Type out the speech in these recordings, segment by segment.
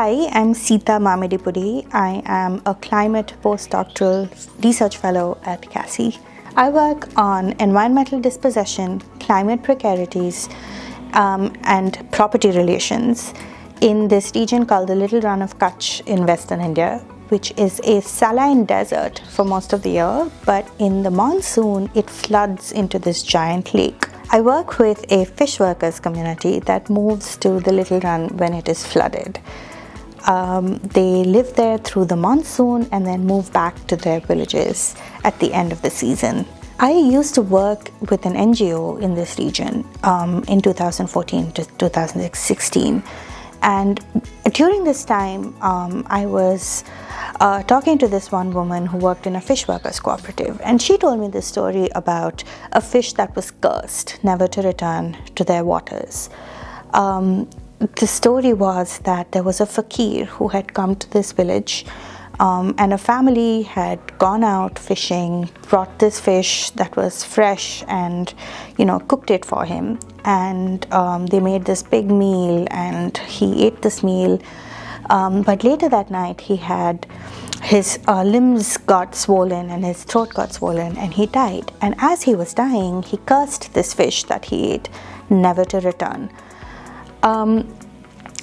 Hi, I'm Sita Mamidipudi. I am a Climate Postdoctoral Research Fellow at CASI. I work on environmental dispossession, climate precarities, and property relations in this region called the Little Rann of Kutch in Western India, which is a saline desert for most of the year, but in the monsoon it floods into this giant lake. I work with a fish workers community that moves to the Little Rann when it is flooded. They live there through the monsoon and then move back to their villages at the end of the season. I used to work with an NGO in this region in 2014 to 2016, and during this time I was talking to this one woman who worked in a fish workers cooperative, and she told me this story about a fish that was cursed never to return to their waters. The story was that there was a fakir who had come to this village, and a family had gone out fishing, brought this fish that was fresh and cooked it for him, and they made this big meal and he ate this meal, but later that night he had his limbs got swollen and his throat got swollen and he died. And as he was dying, he cursed this fish that he ate never to return.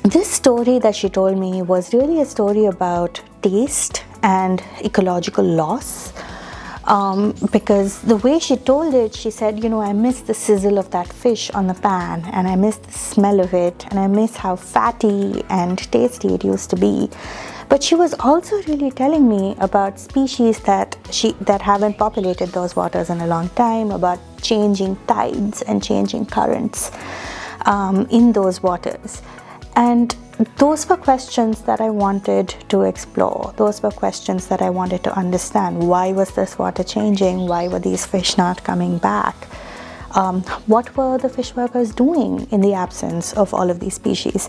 This story that she told me was really a story about taste and ecological loss, because the way she told it, she said, I miss the sizzle of that fish on the pan, and I miss the smell of it, and I miss how fatty and tasty it used to be. But she was also really telling me about species that haven't populated those waters in a long time, about changing tides and changing currents in those waters. And those were questions that I wanted to explore. Those were questions that I wanted to understand. Why was this water changing? Why were these fish not coming back? What were the fish workers doing in the absence of all of these species?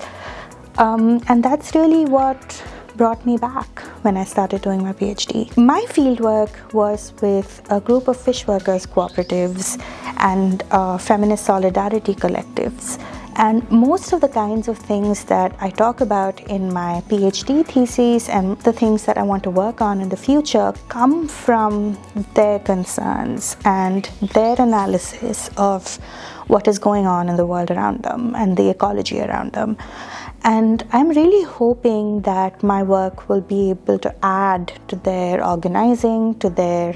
And that's really what brought me back when I started doing my PhD. My fieldwork was with a group of fish workers cooperatives and feminist solidarity collectives. And most of the kinds of things that I talk about in my PhD thesis and the things that I want to work on in the future come from their concerns and their analysis of what is going on in the world around them and the ecology around them. And I'm really hoping that my work will be able to add to their organizing, to the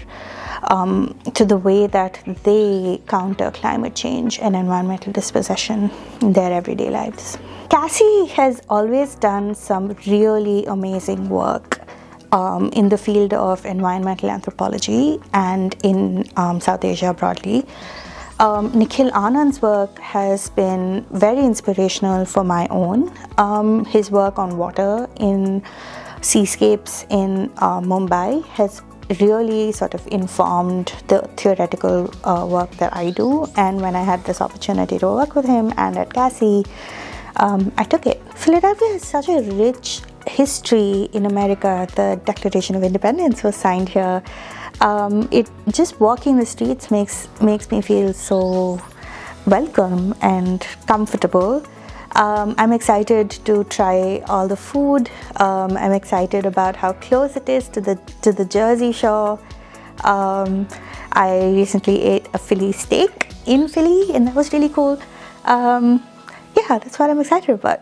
way that they counter climate change and environmental dispossession in their everyday lives. CASI has always done some really amazing work in the field of environmental anthropology and in South Asia broadly. Nikhil Anand's work has been very inspirational for my own. His work on water in seascapes in Mumbai has really sort of informed the theoretical work that I do, and when I had this opportunity to work with him and at CASI, I took it. Philadelphia has such a rich history in America. The Declaration of Independence was signed here. Just walking the streets makes me feel so welcome and comfortable. I'm excited to try all the food. I'm excited about how close it is to the Jersey Shore. I recently ate a Philly steak in Philly, and that was really cool. Yeah, that's what I'm excited about.